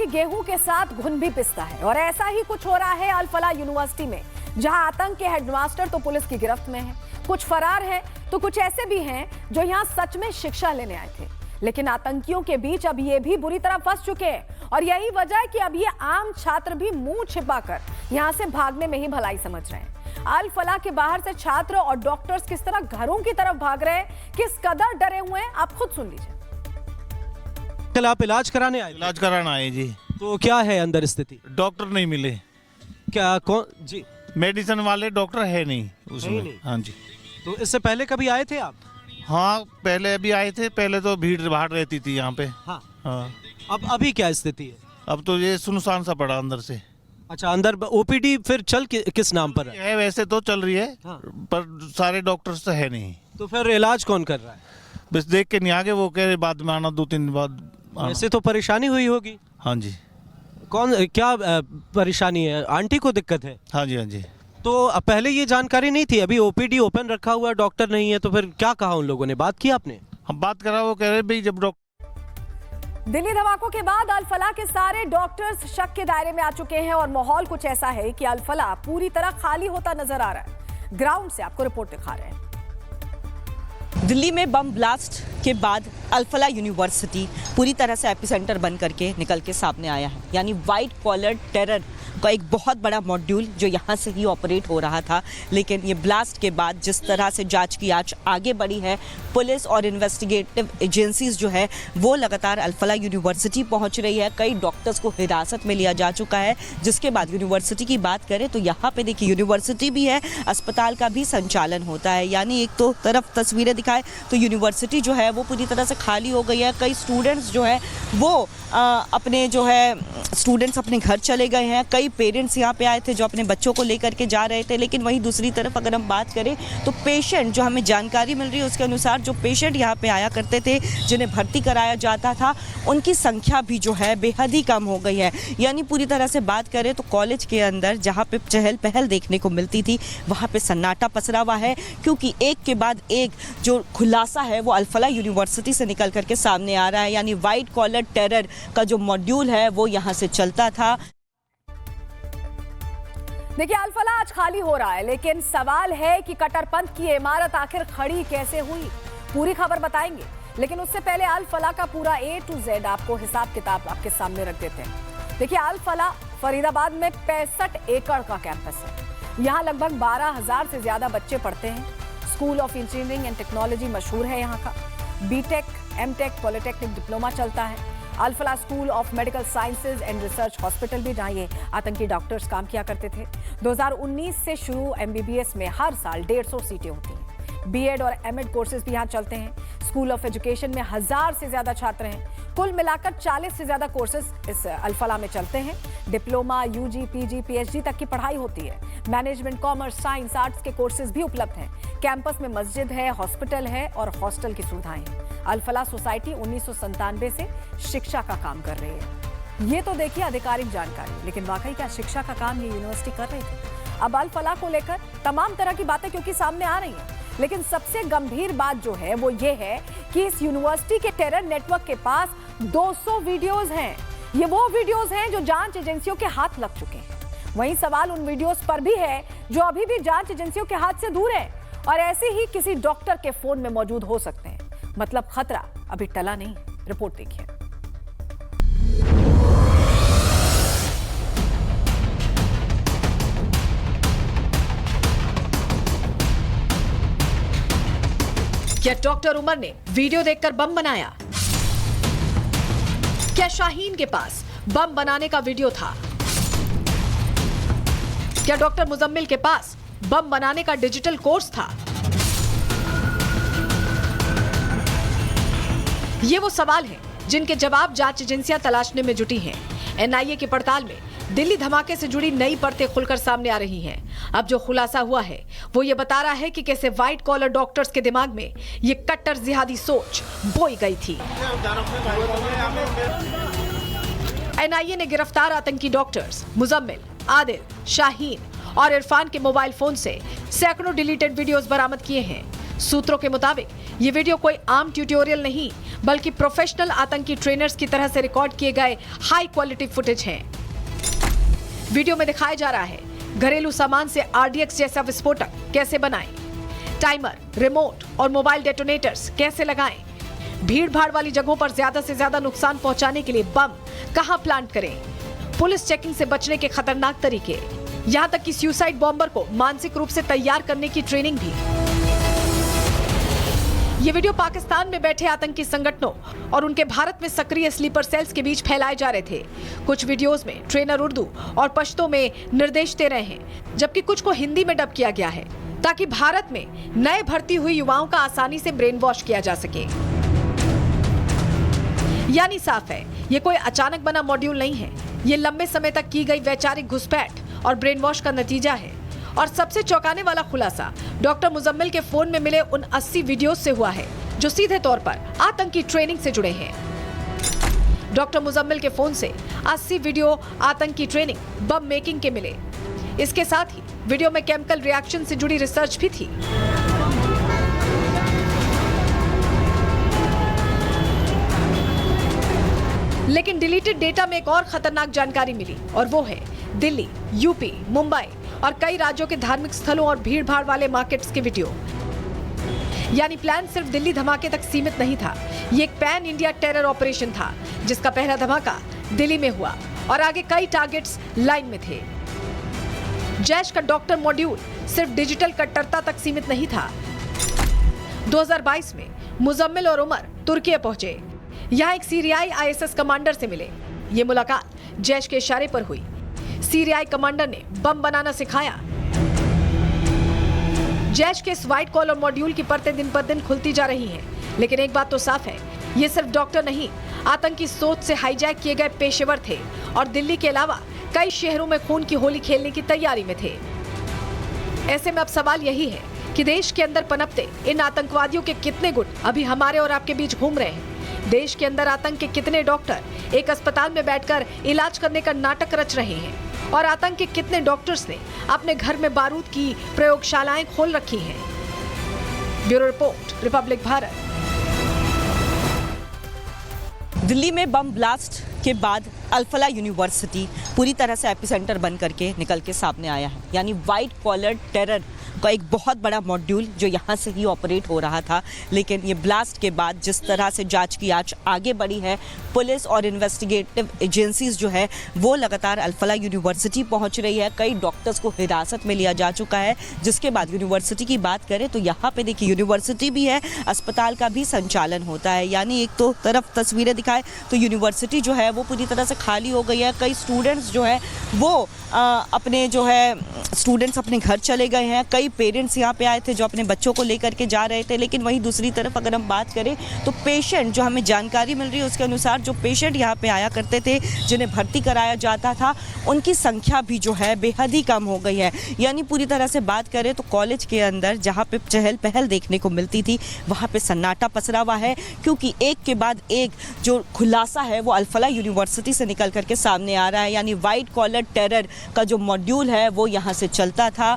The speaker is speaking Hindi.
कि गेहूं के साथ घुन भी पिसता है और ऐसा ही कुछ हो रहा है अल-फलाह यूनिवर्सिटी में, जहां आतंक के हेडमास्टर तो पुलिस की गिरफ्त में हैं, कुछ फरार हैं तो कुछ ऐसे भी हैं जो यहां सच में शिक्षा लेने आए थे। लेकिन आतंकियों के बीच अब ये भी बुरी तरह फंस चुके हैं और यही वजह है कि अब ये आम छात्र भी मुंह छिपाकर यहां से भागने में ही भलाई समझ रहे हैं। अल-फलाह के बाहर से छात्र और डॉक्टर्स किस तरह घरों की तरफ भाग रहे हैं, किस कदर डरे हुए हैं, आप खुद सुन लीजिए। कल आप इलाज कराने आए? इलाज कराना आए जी। तो क्या है अंदर स्थिति? डॉक्टर नहीं मिले। क्या कौन जी? मेडिसिन वाले डॉक्टर है नहीं उसमें। नहीं। हाँ जी। तो इससे पहले कभी आए थे आप? हाँ पहले अभी आए थे, पहले तो भीड़ भाड़ रहती थी यहाँ पे। हाँ। हाँ अब अभी क्या स्थिति है? अब तो ये सुनसान सा पड़ा अंदर से अच्छा, अंदर ओपीडी फिर चल किस नाम पर है? वैसे तो चल रही है। हाँ। पर सारे डॉक्टर्स तो है नहीं। तो फिर इलाज कौन कर रहा है? बस देख के नहीं आगे, वो कह रहे बाद में आना, 2-3 दिन बाद आना। ऐसे तो परेशानी हुई होगी। हाँ जी। कौन क्या परेशानी है? आंटी को दिक्कत है? हाँ जी। हाँ जी। तो पहले ये जानकारी नहीं थी? अभी ओपीडी ओपन रखा हुआ है, डॉक्टर नहीं है, तो फिर क्या कहा उन लोगों ने? बात की आपने? हम बात करा, वो कह रहे भाई जब डॉक्टर। दिल्ली धमाकों के बाद अल-फलाह के सारे डॉक्टर्स शक के दायरे में आ चुके हैं और माहौल कुछ ऐसा है कि अल-फलाह पूरी तरह खाली होता नजर आ रहा है। ग्राउंड से आपको रिपोर्ट दिखा रहे हैं। दिल्ली में बम ब्लास्ट के बाद अल-फलाह यूनिवर्सिटी पूरी तरह से एपिसेंटर बन करके निकल के सामने आया है। यानी वाइट कॉलर टेरर का एक बहुत बड़ा मॉड्यूल जो यहाँ से ही ऑपरेट हो रहा था, लेकिन ये ब्लास्ट के बाद जिस तरह से जांच की आज आगे बढ़ी है, पुलिस और इन्वेस्टिगेटिव एजेंसीज जो है वो लगातार अल-फलाह यूनिवर्सिटी पहुँच रही है। कई डॉक्टर्स को हिरासत में लिया जा चुका है। जिसके बाद यूनिवर्सिटी की बात करें तो यहाँ पे देखिए यूनिवर्सिटी भी है, अस्पताल का भी संचालन होता है। यानी एक तो तरफ तस्वीरें दिखाए तो यूनिवर्सिटी जो है वो पूरी तरह से खाली हो गई है। कई स्टूडेंट्स जो है वो अपने जो है स्टूडेंट्स अपने घर चले गए हैं। कई पेरेंट्स यहाँ पे आए थे जो अपने बच्चों को लेकर के जा रहे थे। लेकिन वहीं दूसरी तरफ अगर हम बात करें तो पेशेंट, जो हमें जानकारी मिल रही है उसके अनुसार जो पेशेंट यहाँ पे आया करते थे, जिन्हें भर्ती कराया जाता था, उनकी संख्या भी जो है बेहद ही कम हो गई है। यानी पूरी तरह से बात करें तो कॉलेज के अंदर जहाँ पे चहल पहल देखने को मिलती थी, वहाँ पे सन्नाटा पसरा हुआ है, क्योंकि एक के बाद एक जो खुलासा है वो अल-फलाह यूनिवर्सिटी से निकल करके सामने आ रहा है। यानी वाइट कॉलर टेरर का जो मॉड्यूल है वो यहाँ से चलता था। देखिए अल-फलाह आज खाली हो रहा है, लेकिन सवाल है कि कट्टरपंथ की इमारत आखिर खड़ी कैसे हुई। पूरी खबर बताएंगे, लेकिन उससे पहले अल-फलाह का पूरा A to Z आपको हिसाब किताब आपके सामने रख देते हैं। देखिए अल-फलाह फरीदाबाद में 65 एकड़ का कैंपस है। यहाँ लगभग 12,000 से ज्यादा बच्चे पढ़ते हैं। School of engineering and technology मशहूर है यहाँ का। बीटेक, एमटेक, पॉलिटेक्निक डिप्लोमा चलता है। Al-Falah school of medical sciences and research hospital भी, जहाँ ये आतंकी डॉक्टर्स काम किया करते थे। 2019 से शुरू MBBS में हर साल 150 सीटें होती हैं। बीएड और एमएड कोर्सेज भी यहाँ चलते हैं। स्कूल ऑफ एजुकेशन में 1000 से ज्यादा छात्र हैं। कुल मिलाकर 40 से ज्यादा कोर्सेज इस अल-फलाह में चलते हैं। डिप्लोमा, UG, PG, PhD तक की पढ़ाई होती है। मैनेजमेंट, कॉमर्स, साइंस, आर्ट्स के कोर्सेज भी उपलब्ध हैं। कैंपस में मस्जिद है, हॉस्पिटल है और हॉस्टल की सुविधाएं हैं। अल-फलाह सोसाइटी 1997 से शिक्षा का काम कर रही है। ये तो देखिए आधिकारिक जानकारी, लेकिन वाकई क्या शिक्षा का काम ये यूनिवर्सिटी कर रही थी? अब अल-फलाह को लेकर तमाम तरह की बातें क्योंकि सामने आ रही हैं, लेकिन सबसे गंभीर बात जो है वो ये है कि इस यूनिवर्सिटी के टेरर नेटवर्क के पास 200 वीडियोज हैं। ये वो वीडियोज हैं जो जांच एजेंसियों के हाथ लग चुके हैं। वहीं सवाल उन वीडियोज पर भी है जो अभी भी जांच एजेंसियों के हाथ से दूर है और ऐसे ही किसी डॉक्टर के फोन में मौजूद हो सकते हैं। मतलब खतरा अभी टला नहीं। रिपोर्ट देखिए। क्या डॉक्टर उमर ने वीडियो देखकर बम बनाया? क्या शाहीन के पास बम बनाने का वीडियो था? क्या डॉक्टर मुजम्मिल के पास बम बनाने का डिजिटल कोर्स था? ये वो सवाल हैं जिनके जवाब जांच एजेंसियां तलाशने में जुटी हैं। NIA की पड़ताल में दिल्ली धमाके से जुड़ी नई परतें खुलकर सामने आ रही हैं। अब जो खुलासा हुआ है वो ये बता रहा है कि कैसे व्हाइट कॉलर डॉक्टर्स के दिमाग में ये कट्टर जिहादी सोच बोई गई थी। NIA ने गिरफ्तार आतंकी डॉक्टर्स मुजम्मिल, आदिल, शाहीन और इरफान के मोबाइल फोन से सैकड़ों डिलीटेड वीडियोस बरामद किए हैं। सूत्रों के मुताबिक ये वीडियो कोई आम ट्यूटोरियल नहीं बल्कि प्रोफेशनल आतंकी ट्रेनर्स की तरह से रिकॉर्ड किए गए हाई क्वालिटी फुटेज हैं। वीडियो में दिखाया जा रहा है घरेलू सामान से RDX जैसा विस्फोटक कैसे बनाएं, टाइमर, रिमोट और मोबाइल डेटोनेटर्स कैसे लगाएं, भीड़ भाड़ वाली जगहों पर ज्यादा से ज्यादा नुकसान पहुंचाने के लिए बम कहां प्लांट करें, पुलिस चेकिंग से बचने के खतरनाक तरीके, यहां तक कि सुसाइड बॉम्बर को मानसिक रूप से तैयार करने की ट्रेनिंग भी। ये वीडियो पाकिस्तान में बैठे आतंकी संगठनों और उनके भारत में सक्रिय स्लीपर सेल्स के बीच फैलाए जा रहे थे। कुछ वीडियोस में ट्रेनर उर्दू और पश्तो में निर्देश दे रहे हैं, जबकि कुछ को हिंदी में डब किया गया है ताकि भारत में नए भर्ती हुई युवाओं का आसानी से ब्रेन वॉश किया जा सके। यानी साफ है, ये कोई अचानक बना मॉड्यूल नहीं है, ये लंबे समय तक की गई वैचारिक घुसपैठ और ब्रेन वॉश का नतीजा है। और सबसे चौंकाने वाला खुलासा डॉक्टर मुजम्मिल के फोन में मिले उन 80 वीडियोस से हुआ है जो सीधे तौर पर आतंकी ट्रेनिंग से जुड़े हैं। डॉक्टर मुजम्मिल के फोन से 80 वीडियो आतंकी ट्रेनिंग, बम मेकिंग के मिले। इसके साथ ही वीडियो में केमिकल रिएक्शन से जुड़ी रिसर्च भी थी। लेकिन डिलीटेड डेटा में एक और खतरनाक जानकारी मिली और वो है दिल्ली, यूपी, मुंबई और कई राज्यों के धार्मिक स्थलों और भीड़ भाड़ वाले मार्केट्स के वीडियो। यानी प्लान सिर्फ दिल्ली धमाके तक सीमित नहीं था, ये एक पैन इंडिया टेरर ऑपरेशन था जिसका पहला धमाका दिल्ली में हुआ और आगे कई टारगेट्स लाइन में थे। जैश का डॉक्टर मॉड्यूल सिर्फ डिजिटल कट्टरता तक सीमित नहीं था। 2022 में मुजम्मिल और उमर तुर्की पहुंचे, यहाँ एक सीरियाई ISS कमांडर से मिले। ये मुलाकात जैश के इशारे पर हुई। सीरियाई कमांडर ने बम बनाना सिखाया। जैश के इस व्हाइट कॉलर मॉड्यूल की परतें दिन पर दिन खुलती जा रही हैं, लेकिन एक बात तो साफ है, ये सिर्फ डॉक्टर नहीं, आतंकी सोच से हाईजैक किए गए पेशेवर थे और दिल्ली के अलावा कई शहरों में खून की होली खेलने की तैयारी में थे। ऐसे में अब सवाल यही है कि देश के अंदर पनपते इन आतंकवादियों के कितने गुट अभी हमारे और आपके बीच घूम रहे हैं। देश के अंदर आतंक के कितने डॉक्टर एक अस्पताल में बैठकर इलाज करने का नाटक रच रहे हैं और आतंक के कितने डॉक्टर्स ने अपने घर में बारूद की प्रयोगशालाएं खोल रखी हैं। Bureau report, Republic Bharat. Delhi में बम ब्लास्ट के बाद अल-फलाह यूनिवर्सिटी पूरी तरह से एपिसेंटर बन करके निकल के सामने आया है। यानी वाइट कॉलर टेरर का एक बहुत बड़ा मॉड्यूल जो यहाँ से ही ऑपरेट हो रहा था, लेकिन ये ब्लास्ट के बाद जिस तरह से जांच की आज आगे बढ़ी है, पुलिस और इन्वेस्टिगेटिव एजेंसीज जो है वो लगातार अल-फलाह यूनिवर्सिटी पहुँच रही है। कई डॉक्टर्स को हिरासत में लिया जा चुका है। जिसके बाद यूनिवर्सिटी की बात करें तो यहाँ पे देखिए यूनिवर्सिटी भी है, अस्पताल का भी संचालन होता है। यानी एक तो तरफ तस्वीरें दिखाए तो यूनिवर्सिटी जो है वो पूरी तरह से खाली हो गई है। कई स्टूडेंट्स जो है वो अपने जो है स्टूडेंट्स अपने घर चले गए हैं। कई पेरेंट्स यहाँ पे आए थे जो अपने बच्चों को लेकर के जा रहे थे। लेकिन वहीं दूसरी तरफ अगर हम बात करें तो पेशेंट, जो हमें जानकारी मिल रही है उसके अनुसार जो पेशेंट यहाँ पे आया करते थे, जिन्हें भर्ती कराया जाता था, उनकी संख्या भी जो है बेहद ही कम हो गई है। यानी पूरी तरह से बात करें तो कॉलेज के अंदर जहाँ पे चहल पहल देखने को मिलती थी वहाँ पे सन्नाटा पसरा हुआ है, क्योंकि एक के बाद एक जो खुलासा है वो अल-फलाह यूनिवर्सिटी से निकल करके सामने आ रहा है। यानी वाइट कॉलर टेरर का जो मॉड्यूल है वो यहाँ से चलता था।